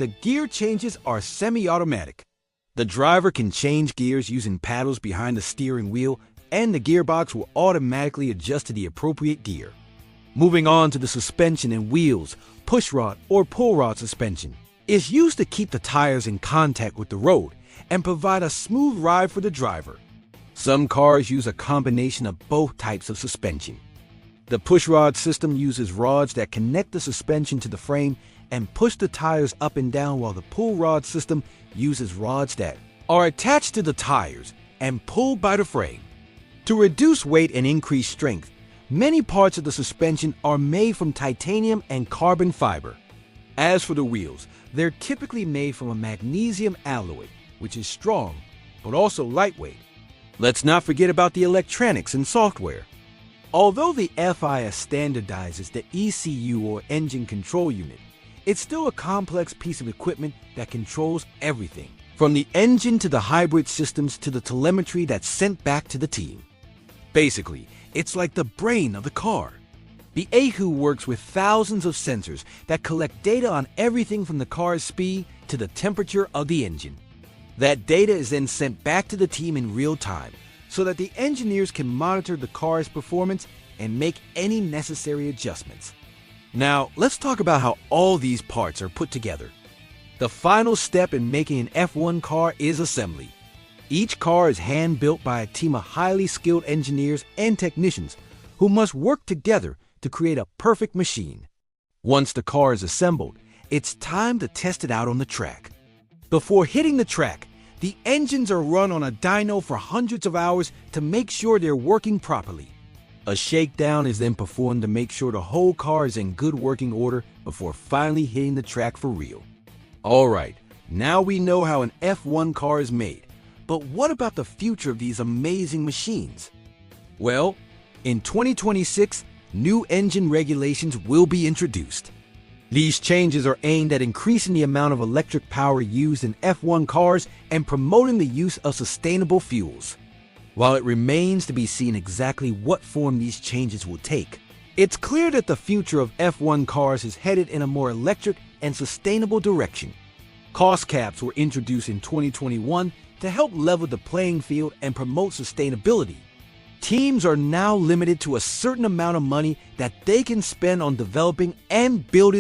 The gear changes are semi-automatic. The driver can change gears using paddles behind the steering wheel, and the gearbox will automatically adjust to the appropriate gear. Moving on to the suspension and wheels, pushrod or pull rod suspension is used to keep the tires in contact with the road and provide a smooth ride for the driver. Some cars use a combination of both types of suspension. The pushrod system uses rods that connect the suspension to the frame and push the tires up and down, while the pull rod system uses rods that are attached to the tires and pulled by the frame. To reduce weight and increase strength, many parts of the suspension are made from titanium and carbon fiber. As for the wheels, they're typically made from a magnesium alloy, which is strong but also lightweight. Let's not forget about the electronics and software. Although the FIA standardizes the ECU or engine control unit, it's still a complex piece of equipment that controls everything, from the engine to the hybrid systems to the telemetry that's sent back to the team. Basically, it's like the brain of the car. The ECU works with thousands of sensors that collect data on everything from the car's speed to the temperature of the engine. That data is then sent back to the team in real time, so that the engineers can monitor the car's performance and make any necessary adjustments. Now, let's talk about how all these parts are put together. The final step in making an F1 car is assembly. Each car is hand-built by a team of highly skilled engineers and technicians who must work together to create a perfect machine. Once the car is assembled, it's time to test it out on the track. Before hitting the track, the engines are run on a dyno for hundreds of hours to make sure they're working properly. A shakedown is then performed to make sure the whole car is in good working order before finally hitting the track for real. Alright, now we know how an F1 car is made, but what about the future of these amazing machines? Well, in 2026, new engine regulations will be introduced. These changes are aimed at increasing the amount of electric power used in F1 cars and promoting the use of sustainable fuels. While it remains to be seen exactly what form these changes will take, it's clear that the future of F1 cars is headed in a more electric and sustainable direction. Cost caps were introduced in 2021 to help level the playing field and promote sustainability. Teams are now limited to a certain amount of money that they can spend on developing and building